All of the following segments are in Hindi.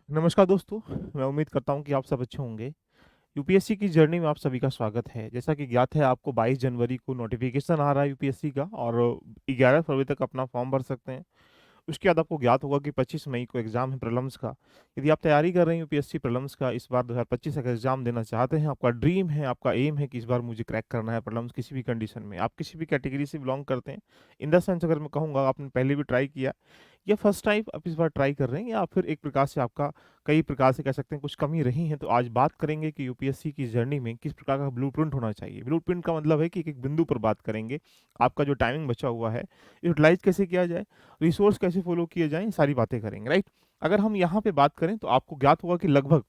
नमस्कार दोस्तों, मैं उम्मीद करता हूँ कि आप सब अच्छे होंगे। यूपीएससी की जर्नी में आप सभी का स्वागत है। जैसा कि ज्ञात है आपको 22 जनवरी को नोटिफिकेशन आ रहा है यूपीएससी का और 11 फरवरी तक अपना फॉर्म भर सकते हैं। उसके बाद आपको ज्ञात होगा कि 25 मई को एग्जाम है प्रीलिम्स का। यदि आप तैयारी कर रहे हैं यूपीएससी प्रीलिम्स का, इस बार 2025 का एग्जाम देना चाहते हैं, आपका ड्रीम है, आपका एम है कि इस बार मुझे क्रैक करना है प्रीलिम्स किसी भी कंडीशन में, आप किसी भी कैटेगरी से बिलोंग करते हैं। इन द सेंस अगर मैं कहूँगा आपने पहले भी ट्राई किया या फर्स्ट टाइम आप इस बार ट्राई कर रहे हैं, या फिर एक प्रकार से आपका कई प्रकार से कह सकते हैं कुछ कमी रही है, तो आज बात करेंगे कि यूपीएससी की जर्नी में किस प्रकार का ब्लूप्रिंट होना चाहिए। ब्लूप्रिंट का मतलब है कि एक बिंदु पर बात करेंगे, आपका जो टाइमिंग बचा हुआ है यूटिलाइज कैसे किया जाए, रिसोर्स कैसे फॉलो किए जाएं, सारी बातें करेंगे, राइट। अगर हम यहाँ पे बात करें तो आपको ज्ञात होगा कि लगभग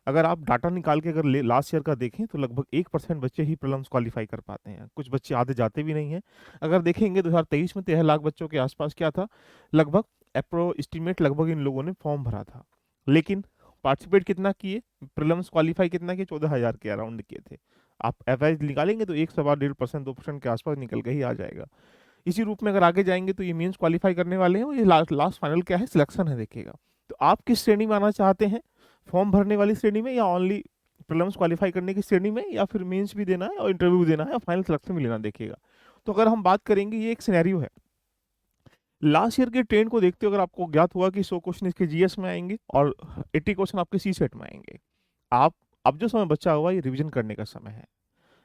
अगर आप डाटा निकाल के अगर लास्ट ईयर का देखें तो लगभग 1% बच्चे ही प्रीलिम्स क्वालिफाई कर पाते हैं, कुछ बच्चे आधे जाते भी नहीं हैं। अगर देखेंगे 2023 में 13 लाख बच्चों के आसपास क्या था, लगभग अप्रो एस्टिमेट लगभग इन लोगों ने फॉर्म भरा था, लेकिन पार्टिसिपेट कितना किए, प्रीलिम्स क्वालिफाई कितना किए, 14,000 के अराउंड किए थे। आप एवरेज निकालेंगे तो 1.25% 2% के आसपास निकल के ही आ जाएगा। इसी रूप में अगर आगे जाएंगे तो ये मेंस क्वालिफाई करने वाले हैं और ये लास्ट फाइनल क्या है, सिलेक्शन है, देखिएगा। तो आप किस श्रेणी में आना चाहते हैं, फॉर्म भरने वाली श्रेणी में, या ओनली प्रीलिम्स क्वालिफाई करने की श्रेणी में, या फिर मेंस भी देना है और इंटरव्यू भी देना है और फाइनल सिलेक्शन भी लेना, देखिएगा। तो अगर हम बात करेंगे, ये एक सिनेरियो है। लास्ट ईयर के ट्रेंड को देखते हुए अगर आपको ज्ञात हुआ कि 100 क्वेश्चन इसके जीएस में आएंगे और 80 क्वेश्चन आपके सी सेट में आएंगे। आप अब जो समय बचा हुआ ये रिवीजन करने का समय है।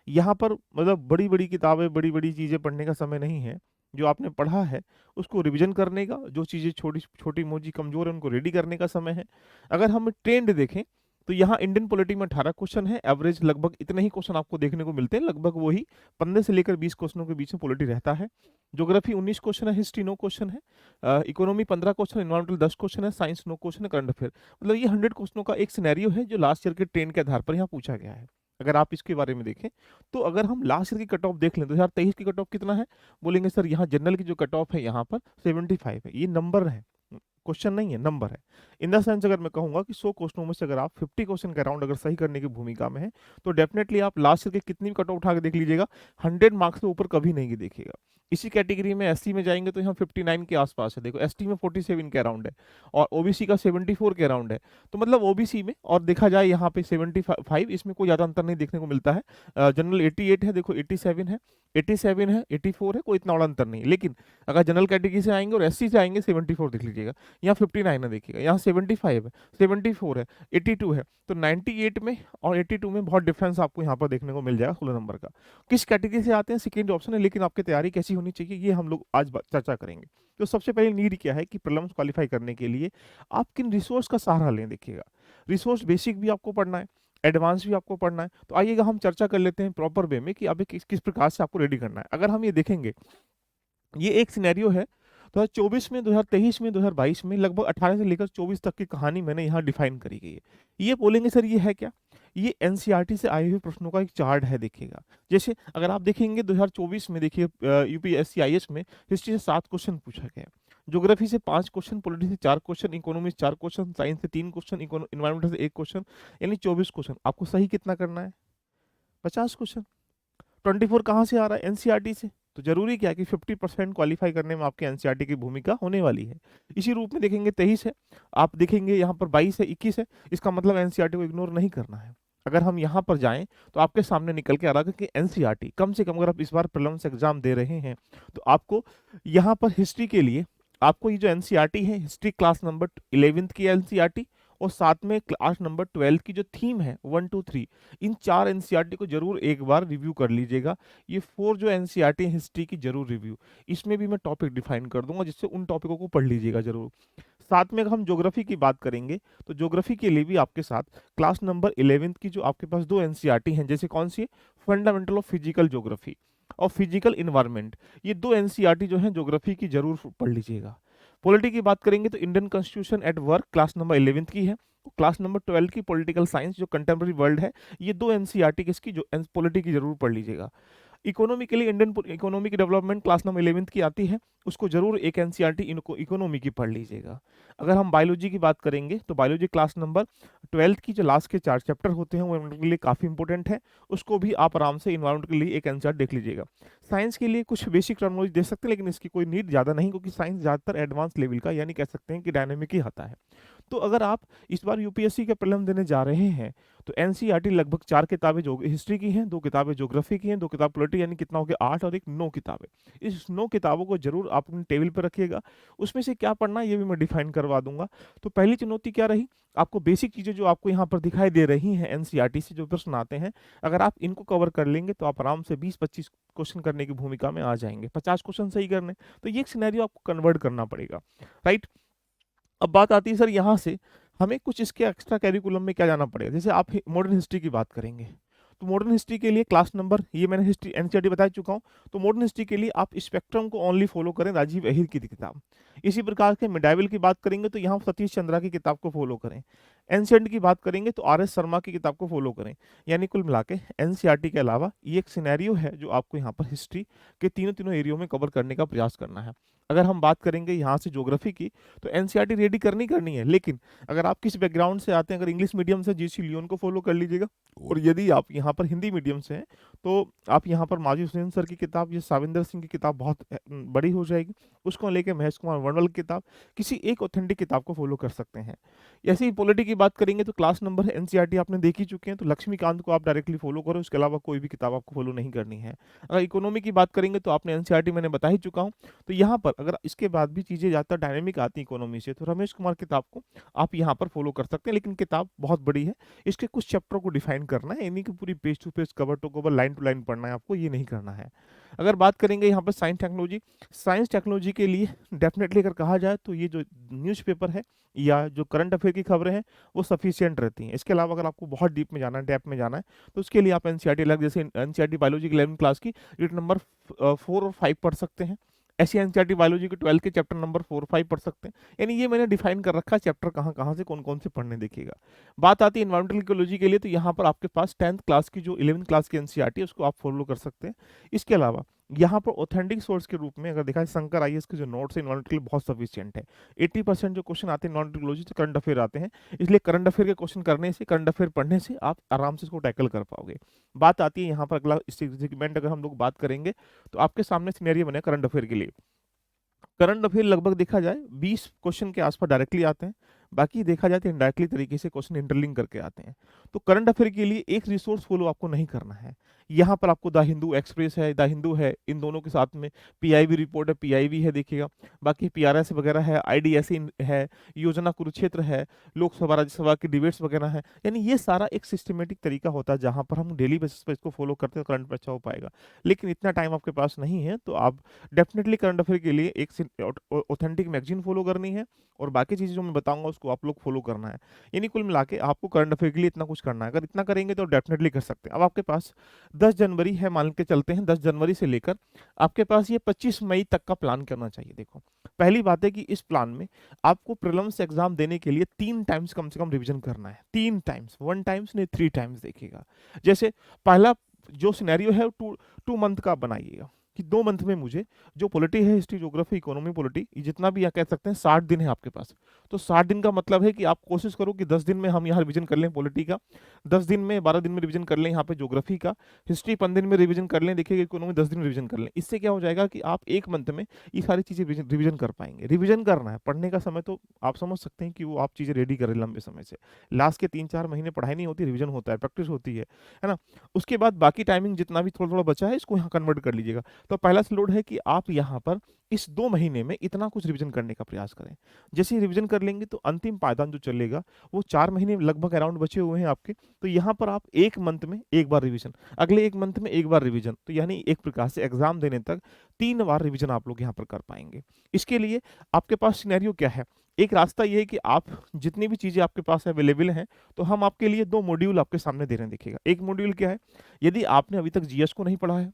यहाँ पर मतलब बड़ी बड़ी किताबें, बड़ी बड़ी चीज़ें पढ़ने का समय नहीं है। जो आपने पढ़ा है उसको रिवीजन करने का, जो चीज़ें छोटी छोटी मोटी कमजोर है उनको रेडी करने का समय है। अगर हम ट्रेंड देखें तो यहाँ इंडियन पॉलिटी में 18 क्वेश्चन है, एवरेज लगभग इतने ही क्वेश्चन आपको देखने को मिलते हैं, लगभग वही 15 से लेकर 20 क्वेश्चनों के बीच में पॉलिटी रहता है। ज्योग्राफी 19 क्वेश्चन है, हिस्ट्री 9 क्वेश्चन है, इकोनॉमी 15 क्वेश्चन, इन्वायरमेंटल 10 क्वेश्चन है, साइंस 9 क्वेश्चन है, करंट अफेयर। मतलब ये 100 क्वेश्चनों का एक सिनेरियो है जो लास्ट ईयर के ट्रेंड के आधार पर यहाँ पूछा गया है। अगर आप इसके बारे में देखें तो अगर हम लास्ट ईयर की कट ऑफ देख लें 2023 की कट ऑफ कितना है, बोलेंगे सर यहाँ जनरल की जो कट ऑफ है यहाँ पर 75 है। ये नंबर है, क्वेश्चन नहीं है, नंबर है। इन द सेंस अगर मैं कहूंगा कि 100 क्वेश्चनों में से अगर आप 50 क्वेश्चन के अराउंड अगर सही करने की भूमिका में है तो डेफिनेटली आप लास्ट ईयर के कितनी भी कट ऑफ उठा के देख लीजिएगा, 100 मार्क्स से ऊपर कभी नहीं देखिएगा। इसी कैटेगरी में एससी में जाएंगे तो यहाँ 59 के आसपास है, देखो एसटी में 47 के अराउंड है और ओबीसी का 74 के अराउंड है। तो मतलब ओबीसी में और देखा जाए यहाँ पे 75, इसमें कोई ज़्यादा अंतर नहीं देखने को मिलता है। जनरल 88 है, देखो 87 है, 87 है, 84 है, कोई इतना बड़ा अंतर नहीं। लेकिन अगर जनरल कैटेगरी से आएंगे और एससी से आएंगे 74 देख लीजिएगा, यहाँ 59 है, देखिएगा यहाँ 75 है, 74 है, 82 है। तो 98 में और 82 में बहुत डिफरेंस आपको यहाँ पर देखने को मिल जाएगा 16 नंबर का। किस कैटेगरी से आते हैं सेकेंड ऑप्शन है, लेकिन आपकी तैयारी कैसी होनी चाहिए ये हम लोग आज चर्चा करेंगे। तो सबसे पहले नीड क्या है कि प्रीलिम्स क्वालिफाई करने के लिए आप किन रिसोर्स का सहारा लें, देखिएगा। रिसोर्स बेसिक भी आपको पढ़ना है, एडवांस भी आपको पढ़ना है। तो आइएगा हम चर्चा कर लेते हैं प्रॉपर वे में कि अभी किस प्रकार से आपको रेडी करना है। अगर हम ये देखेंगे, ये एक सिनेरियो है 2024 में, 2023 में, 2022 में, लगभग 18 से लेकर 24 तक की कहानी मैंने यहाँ डिफाइन करी गई है। ये बोलेंगे सर ये है क्या, ये एनसीईआरटी से आए हुए प्रश्नों का एक चार्ट है, देखिएगा। जैसे अगर आप देखेंगे 2024 में देखिए यूपीएससीआईएस में हिस्ट्री से 7 क्वेश्चन पूछा गया, ज्योग्राफी से 5 क्वेश्चन, पॉलिटी से 4 क्वेश्चन, इकोनॉमी से 4 क्वेश्चन, साइंस से 3 क्वेश्चन, इन्वायरमेंट से 1 क्वेश्चन, यानी 24 क्वेश्चन। आपको सही कितना करना है, 50 क्वेश्चन। 24 कहाँ से आ रहा है, एनसीईआरटी से। तो जरूरी क्या है कि 50% क्वालिफाई करने में आपके एनसीईआरटी की भूमिका होने वाली है। इसी रूप में देखेंगे 23 है, आप देखेंगे यहाँ पर 22 है, 21 है, इसका मतलब एनसीईआरटी को इग्नोर नहीं करना है। अगर हम यहाँ पर जाएं तो आपके सामने निकल के आ रहा है कि एनसीईआरटी कम से कम, अगर आप इस बार प्रीलिम्स एग्जाम दे रहे हैं तो आपको यहाँ पर हिस्ट्री के लिए आपको ये जो एनसीईआरटी है, हिस्ट्री क्लास नंबर 11th की एनसीईआरटी और साथ में क्लास नंबर 12 की जो थीम है 1 2 3, इन 4 एनसीईआरटी को जरूर एक बार रिव्यू कर लीजिएगा। ये 4 जो एनसीईआरटी हिस्ट्री की जरूर रिव्यू, इसमें भी मैं टॉपिक डिफाइन कर दूंगा, जिससे उन टॉपिकों को पढ़ लीजिएगा जरूर। साथ में अगर हम ज्योग्राफी की बात करेंगे तो ज्योग्राफी के लिए भी आपके साथ क्लास नंबर 11th की जो आपके पास 2 एनसीईआरटी हैं, जैसे कौन सी, फंडामेंटल ऑफ फिजिकल ज्योग्राफी और फिजिकल इन्वायरमेंट, ये 2 एनसीईआरटी जो हैं ज्योग्राफी की जरूर पढ़ लीजिएगा। पॉलिटी की बात करेंगे तो Indian constitution at work class number 11th की है, क्लास नंबर 12 की पॉलिटिकल साइंस जो कंटेम्प्रेरी वर्ल्ड है, ये 2 एनसीईआरटी किसकी, जो पॉलिटी की जरूर पढ़ लीजिएगा। इकोनॉमी के लिए इंडियन इकोनॉमी की डेवलपमेंट क्लास नंबर 11th की आती है, उसको जरूर एक एनसीईआरटी इकोनॉमी की पढ़ लीजिएगा। अगर हम बायोलॉजी की बात करेंगे तो बायोलॉजी क्लास नंबर 12th की जो लास्ट के 4 चैप्टर होते हैं वो एनवायरमेंट के लिए काफ़ी इंपॉर्टेंट है, उसको भी आप आराम से इन्वायरमेंट के लिए एक एनसीईआरटी देख लीजिएगा। साइंस के लिए कुछ बेसिक टर्मिनोलॉजी दे सकते हैं, लेकिन इसकी कोई नीड ज़्यादा नहीं, क्योंकि साइंस ज़्यादातर एडवांस लेवल का, यानी कह सकते हैं कि डायनेमिक ही आता है। तो अगर आप इस बार यूपीएससी के प्रीलिम देने जा रहे हैं तो एनसीईआरटी लगभग 4 किताबें जो हिस्ट्री की हैं, 2 किताबें ज्योग्राफी की हैं, 2 किताब पॉलिटी, यानी कितना हो गया 8 और एक 9 किताबें। इस 9 किताबों को जरूर आप अपनी टेबल पर रखिएगा। उसमें से क्या पढ़ना है ये भी मैं डिफाइन करवा दूंगा। तो पहली चुनौती क्या रही, आपको बेसिक चीजें जो आपको यहाँ पर दिखाई दे रही हैं एनसीईआरटी से जो प्रश्न आते हैं, अगर आप इनको कवर कर लेंगे तो आप आराम से 20-25 क्वेश्चन करने की भूमिका में आ जाएंगे। 50 क्वेश्चन सही करने, तो ये एक सिनेरियो आपको कन्वर्ट करना पड़ेगा, राइट। अब बात आती है सर यहाँ से हमें कुछ इसके एक्स्ट्रा कैरिकुलम में क्या जाना पड़ेगा। जैसे आप मॉडर्न हिस्ट्री की बात करेंगे तो मॉडर्न हिस्ट्री के लिए क्लास नंबर, ये मैंने हिस्ट्री एनसीईआरटी बता चुका हूँ। तो मॉडर्न हिस्ट्री के लिए आप स्पेक्ट्रम को ओनली फॉलो करें, राजीव अहिर की किताब। इसी प्रकार के मिडाइवल की बात करेंगे तो यहाँ सतीश चंद्रा की किताब को फॉलो करें। एंशिएंट की बात करेंगे तो आर एस शर्मा की किताब को फॉलो करें। यानी कुल मिला के एनसीईआरटी के अलावा ये एक सिनेरियो है जो आपको यहाँ पर हिस्ट्री के तीनों तीनों एरियो में कवर करने का प्रयास करना है। अगर हम बात करेंगे यहाँ से ज्योग्राफी की तो एनसीईआरटी रेडी करनी है, लेकिन अगर आप किस बैकग्राउंड से आते हैं, अगर इंग्लिश मीडियम से जीसी लियोन को फॉलो कर लीजिएगा, और यदि आप यहाँ पर हिंदी मीडियम से हैं तो आप यहाँ पर माजी हुसैन सर की किताब, ये साविंदर सिंह की किताब बहुत बड़ी हो जाएगी, उसको लेके महेश कुमार वर्णवल की किताब, किसी एक ऑथेंटिक किताब को फॉलो कर सकते हैं। ऐसे ही पॉलिटी की बात करेंगे तो क्लास नंबर एनसीईआरटी आपने देख ही चुके हैं, तो लक्ष्मीकांत को आप डायरेक्टली फॉलो करो, उसके अलावा कोई भी किताब आपको फॉलो नहीं करनी है। अगर इकोनॉमी की बात करेंगे तो आपने एनसीईआरटी मैंने बता ही चुका हूँ। तो यहाँ पर अगर इसके बाद भी चीज़ें ज़्यादा डायनेमिक आती हैं इकोनॉमी से तो रमेश कुमार किताब को आप यहाँ पर फॉलो कर सकते हैं, लेकिन किताब बहुत बड़ी है, इसके कुछ चैप्टर को डिफाइन करना है, यानी कि पूरी page to page cover to cover line to line पढ़ना है आपको, ये नहीं करना है। अगर बात करेंगे यहाँ पर साइंस टेक्नोलॉजी के लिए डेफिनेटली अगर कहा जाए तो ये जो न्यूज़पेपर है या जो करंट अफेयर की खबरें हैं वो सफिशियंट रहती हैं। इसके अलावा अगर आपको बहुत डीप में जाना है, डेप्थ में जाना है, तो उसके लिए आप एनसीईआरटी अलग, जैसे एनसीईआरटी बायोलॉजी की 11वीं क्लास की यूनिट नंबर 4 और 5 पढ़ सकते हैं। ऐसी एनसीईआरटी बायोलॉजी के 12 के चैप्टर नंबर 4 और 5 पढ़ सकते हैं। यानी ये मैंने डिफाइन कर रखा है चैप्टर कहाँ कहाँ से कौन कौन से पढ़ने, देखिएगा। बात आती है इन्वायरमेंटल इकोलॉजी के लिए, तो यहाँ पर आपके पास 10th क्लास की जो 11th क्लास की एनसीईआरटी है उसको आप फॉलो कर सकते हैं। इसके अलावा यहाँ पर ऑथेंटिक सोर्स के रूप में अगर देखा जाए शंकर आईएएस के जो नोट्स है इन्वायरमेंट के लिए बहुत सफिशिएंट है। 80% जो क्वेश्चन आते हैं इन्वायरमेंट इकोलॉजी से करंट अफेयर आते हैं, इसलिए करंट अफेयर के क्वेश्चन करने से, करंट अफेयर पढ़ने से आप आराम से इसको टैकल कर पाओगे। बात आती है यहाँ पर अगला सेगमेंट अगर हम लोग बात करेंगे तो आपके सामने सिनेरियो बने करंट अफेयर के लिए। करंट अफेयर लगभग देखा जाए 20 क्वेश्चन के आसपास डायरेक्टली आते हैं, बाकी देखा जाए तो इनडायरेक्टली तरीके से क्वेश्चन इंटरलिंक करके आते हैं। तो करंट अफेयर के लिए एक रिसोर्स फॉलो आपको नहीं करना है। यहाँ पर आपको द हिंदू एक्सप्रेस है, द हिंदू है, इन दोनों के साथ में पीआईबी रिपोर्ट है, पीआईबी है, देखिएगा। बाकी पीआरएस वगैरह है, आईडीएसई है, योजना कुरुक्षेत्र है, लोकसभा राज्यसभा की डिबेट्स वगैरह है। यानी ये सारा एक सिस्टमेटिक तरीका होता है जहाँ पर हम डेली बेसिस पर इसको फॉलो करते हैं, करंट पर अच्छा हो पाएगा। लेकिन इतना टाइम आपके पास नहीं है तो आप डेफिनेटली करंट अफेयर के लिए एक ऑथेंटिक मैगजीन फॉलो करनी है, और बाकी चीज़ें जो मैं बताऊंगा उसको आप लोग फॉलो करना है। यानी कुल मिला के आपको करंट अफेयर के लिए इतना कुछ करना है। अगर इतना करेंगे तो डेफिनेटली कर सकते हैं। अब आपके पास 10 जनवरी है, मान के चलते हैं 10 जनवरी से लेकर आपके पास ये 25 मई तक का प्लान करना चाहिए। देखो, पहली बात है कि इस प्लान में आपको प्रीलिम्स एग्जाम देने के लिए 3 टाइम्स कम से कम रिविजन करना है। 3 टाइम्स, 1 टाइम्स नहीं, 3 टाइम्स। देखिएगा, जैसे पहला जो सिनेरियो है 2 मंथ का बनाइएगा कि 2 मंथ में मुझे जो पॉलिटी है, हिस्ट्री, ज्योग्राफी, इकोनॉमी, पॉलिटी, ये जितना भी यहाँ कह सकते हैं 60 दिन है आपके पास। तो 60 दिन का मतलब है कि आप कोशिश करो कि 10 दिन में हम यहाँ रिवीजन कर लें पॉलिटी का, 10 दिन में 12 दिन में रिवीजन कर लें यहाँ पे ज्योग्राफी का, हिस्ट्री 15 दिन में रिवीजन कर लें, देखिए इकोनॉमी 10 दिन में रिवीजन कर लें। इससे क्या हो जाएगा कि आप 1 मंथ में ये सारी चीज़ें रिवीजन कर पाएंगे। रिवीजन करना है, पढ़ने का समय तो आप समझ सकते हैं कि वो आप चीज़ें रेडी करें लंबे समय से। लास्ट के 3-4 महीने पढ़ाई नहीं होती, रिवीजन होता है, प्रैक्टिस होती है ना। उसके बाद बाकी टाइमिंग जितना भी थोड़ा थोड़ा बचा है इसको यहाँ कन्वर्ट कर लीजिएगा। तो पहला स्लोड है कि आप यहाँ पर इस 2 महीने में इतना कुछ रिवीजन करने का प्रयास करें। जैसे ही रिवीजन कर लेंगे तो अंतिम पायदान जो चलेगा वो 4 महीने लगभग अराउंड बचे हुए हैं आपके। तो यहाँ पर आप 1 मंथ में 1 बार रिवीजन, अगले 1 मंथ में 1 बार रिवीजन, तो यानी एक प्रकार से एग्जाम देने तक 3 बार रिवीजन आप लोग यहाँ पर कर पाएंगे। इसके लिए आपके पास सिनेरियो क्या है, एक रास्ता ये है कि आप जितनी भी चीज़ें आपके पास अवेलेबल हैं तो हम आपके लिए 2 मॉड्यूल आपके सामने दे रहे हैं। देखिएगा, एक मॉड्यूल क्या है, यदि आपने अभी तक जीएस को नहीं पढ़ा है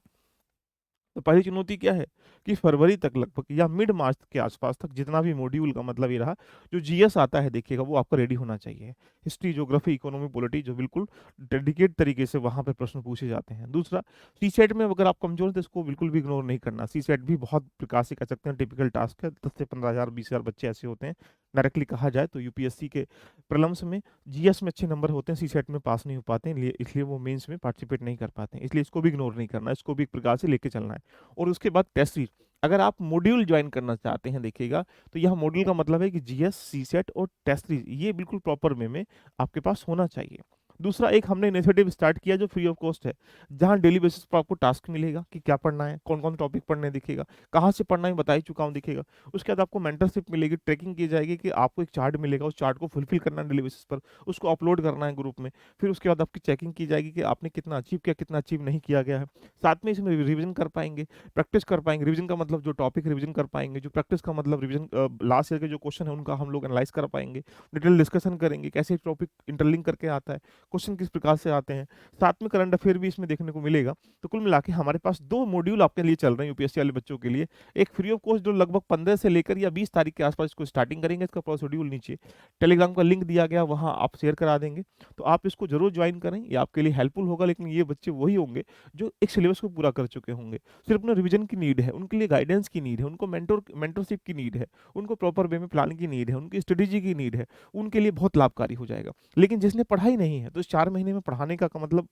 तो पहली चुनौती क्या है कि फरवरी तक लगभग या मिड मार्च के आसपास तक जितना भी मॉड्यूल का मतलब ये रहा, जो जीएस आता है देखिएगा वो आपका रेडी होना चाहिए। हिस्ट्री, ज्योग्राफी, इकोनॉमी, पॉलिटी जो बिल्कुल डेडिकेट तरीके से वहाँ पे प्रश्न पूछे जाते हैं। दूसरा, सीसेट में अगर आप कमजोर हैं तो इसको बिल्कुल भी इग्नोर नहीं करना। सीसेट भी बहुत प्रकार से कह सकते हैं टिपिकल टास्क है, 10 से 15,000 20,000 बच्चे ऐसे होते हैं। डायरेक्टली कहा जाए तो यूपीएससी के प्रीलिम्स में जीएस में अच्छे नंबर होते हैं, सीसेट में पास नहीं हो पाते हैं, इसलिए वो मेंस में पार्टिसिपेट नहीं कर पाते हैं। इसलिए इसको भी इग्नोर नहीं करना, इसको भी एक प्रकार से लेके चलना है। और उसके बाद टेस्ट सीरीज, अगर आप मॉड्यूल ज्वाइन करना चाहते हैं देखिएगा, तो यह मॉड्यूल का मतलब है कि जीएस, सीसेट और टेस्ट सीरीज ये बिल्कुल प्रॉपर वे में आपके पास होना चाहिए। दूसरा एक हमने इनिशिएटिव स्टार्ट किया जो फ्री ऑफ कॉस्ट है, जहां डेली बेसिस पर आपको टास्क मिलेगा कि क्या पढ़ना है, कौन कौन टॉपिक पढ़ने हैं दिखेगा, कहाँ से पढ़ना है बता ही चुका हूँ दिखेगा। उसके बाद आपको मेंटरशिप मिलेगी, ट्रैकिंग की जाएगी कि आपको एक चार्ट मिलेगा, उस चार्ट को फुलफिल करना है डेली बेसिस पर, उसको अपलोड करना है ग्रुप में। फिर उसके बाद आपकी चेकिंग की जाएगी कि आपने कितना अचीव किया, कितना अचीव नहीं किया गया है। साथ में इसमें रिविजन कर पाएंगे, प्रैक्टिस कर पाएंगे। रिवीजन का मतलब जो टॉपिक रिवीजन कर पाएंगे, जो प्रैक्टिस का मतलब रिवीजन लास्ट ईयर के जो क्वेश्चन है उनका हम लोग एनालाइज कर पाएंगे, डिटेल डिस्कशन करेंगे कैसे टॉपिक इंटरलिंक करके आता है, क्वेश्चन किस प्रकार से आते हैं। साथ में करंट अफेयर भी इसमें देखने को मिलेगा। तो कुल मिला के हमारे पास 2 मॉड्यूल आपके लिए चल रहे हैं यूपीएससी वाले बच्चों के लिए। एक फ्री ऑफ कॉस्ट जो लगभग 15 से लेकर या 20 तारीख के आसपास इसको स्टार्टिंग करेंगे। इसका पूरा शेड्यूल नीचे टेलीग्राम का लिंक दिया गया, वहाँ आप शेयर करा देंगे। तो आप इसको जरूर ज्वाइन करें, ये आपके लिए हेल्पफुल होगा। लेकिन ये बच्चे वही होंगे जो एक सिलेबस को पूरा कर चुके होंगे, सिर्फ अपने रिवीजन की नीड है, उनके लिए गाइडेंस की नीड है, उनको मेंटरशिप की नीड है, उनको प्रॉपर वे में प्लान की नीड है, उनकी स्ट्रेटेजी की नीड है। उनके लिए बहुत लाभकारी हो जाएगा। लेकिन जिसने पढ़ाई नहीं है तो इस 4 महीने में पढ़ाने का मतलब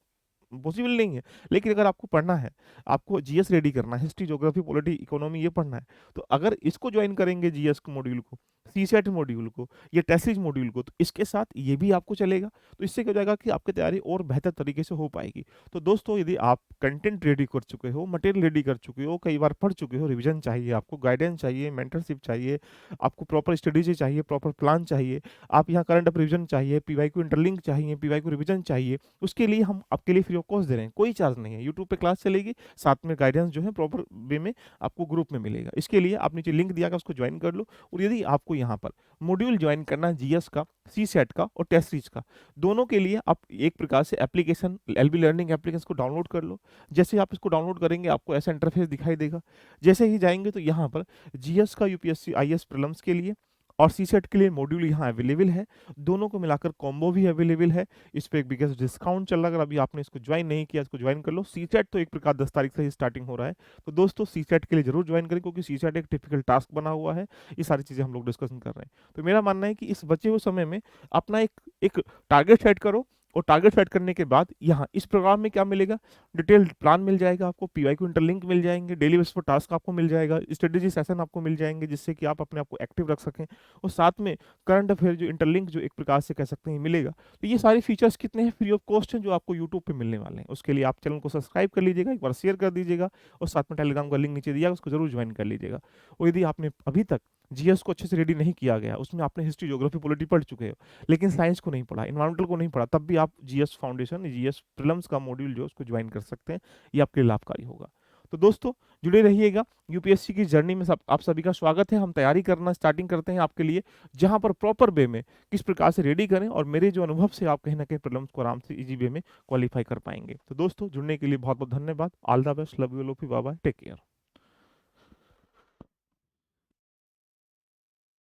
पॉसिबल नहीं है। लेकिन अगर आपको पढ़ना है, आपको जीएस रेडी करना है, हिस्ट्री, ज्योग्राफी, पॉलिटी, इकोनॉमी ये पढ़ना है, तो अगर इसको ज्वाइन करेंगे जीएस के मॉड्यूल को, सीसेट मॉड्यूल को, ये टेस्ट सीरीज मॉड्यूल को, तो इसके साथ ये भी आपको चलेगा। तो इससे क्या हो जाएगा कि आपकी तैयारी और बेहतर तरीके से हो पाएगी। तो दोस्तों यदि आप कंटेंट रेडी कर चुके हो, मटेरियल रेडी कर चुके हो, कई बार पढ़ चुके हो, रिविजन चाहिए, आपको गाइडेंस चाहिए, मेंटरशिप चाहिए, आपको प्रॉपर स्ट्रेटेजी चाहिए, प्रॉपर प्लान चाहिए, आप यहाँ करंट अफेयर रिविजन चाहिए, पीवाई को इंटरलिंक चाहिए, पीवाई को रिविजन चाहिए, उसके लिए हम आपके लिए फ्री ऑफ कॉस्ट दे रहे हैं, कोई चार्ज नहीं है। यूट्यूब पे क्लास चलेगी, साथ में गाइडेंस जो है प्रॉपर वे में आपको ग्रुप में मिलेगा। इसके लिए आप नीचे लिंक दिया गया, उसको ज्वाइन कर लो। और यदि आपको यहाँ पर मॉड्यूल ज्वाइन करना है जीएस का, सी सेट का और टेस्ट सीरीज का, दोनों के लिए आप एक प्रकार से एप्लीकेशन, एलबी लर्निंग एप्लीकेशन को डाउनलोड कर लो। जैसे ही आप इसको डाउनलोड करेंगे आपको ऐसा इंटरफेस दिखाई देगा। जैसे ही जाएंगे तो यहाँ पर जीएस का यूपीएससी आईएएस प्रीलिम्स के लिए और सीसेट के लिए मॉड्यूल यहाँ अवेलेबल है। दोनों को मिलाकर कॉम्बो भी अवेलेबल है। इस पे एक बिगेस्ट डिस्काउंट चल रहा है। अगर अभी आपने इसको ज्वाइन नहीं किया, इसको ज्वाइन कर लो। सीसेट तो एक प्रकार 10 तारीख से ही स्टार्टिंग हो रहा है। तो दोस्तों सीसेट के लिए जरूर ज्वाइन करें, क्योंकि सीसेट एक टिपिकल टास्क बना हुआ है। ये सारी चीजें हम लोग डिस्कशन कर रहे हैं। तो मेरा मानना है कि इस बचे हुए समय में अपना एक एक टारगेट सेट करो, और टारगेट सेट करने के बाद यहाँ इस प्रोग्राम में क्या मिलेगा, डिटेल्ड प्लान मिल जाएगा आपको, पीवाई को इंटरलिंक मिल जाएंगे, डेली बेस पर टास्क आपको मिल जाएगा, स्ट्रेटेजी सेशन आपको मिल जाएंगे, जिससे कि आप अपने आप को एक्टिव रख सकें। और साथ में करंट अफेयर जो इंटरलिंक जो एक प्रकार से कह सकते हैं मिलेगा। तो ये सारे फीचर्स कितने हैं, फ्री ऑफ कॉस्ट हैं, जो आपको यूट्यूब पे मिलने वाले हैं। उसके लिए आप चैनल को सब्सक्राइब कर लीजिएगा, एक बार शेयर कर दीजिएगा, और साथ में टेलीग्राम का लिंक नीचे दिया, उसको जरूर ज्वाइन कर लीजिएगा। और यदि आपने अभी तक जीएस को अच्छे से रेडी नहीं किया गया, उसमें आपने हिस्ट्री, ज्योग्राफी, पॉलिटी पढ़ चुके हो, लेकिन साइंस को नहीं पढ़ा, इन्वायरमेंटल को नहीं पढ़ा, तब भी आप जीएस फाउंडेशन, जीएस प्रीलिम्स का मॉड्यूल जो उसको ज्वाइन कर सकते हैं। ये आपके लिए लाभकारी होगा। तो दोस्तों जुड़े रहिएगा। यूपीएससी की जर्नी में आप सभी का स्वागत है। हम तैयारी करना स्टार्टिंग करते हैं आपके लिए, जहां पर प्रॉपर वे में किस प्रकार से रेडी करें, और मेरे जो अनुभव से आप कहीं ना कहीं प्रीलिम्स को आराम से इजी वे में क्वालिफाई कर पाएंगे। तो दोस्तों जुड़ने के लिए बहुत बहुत धन्यवाद। All the best, love you, bye bye, take care.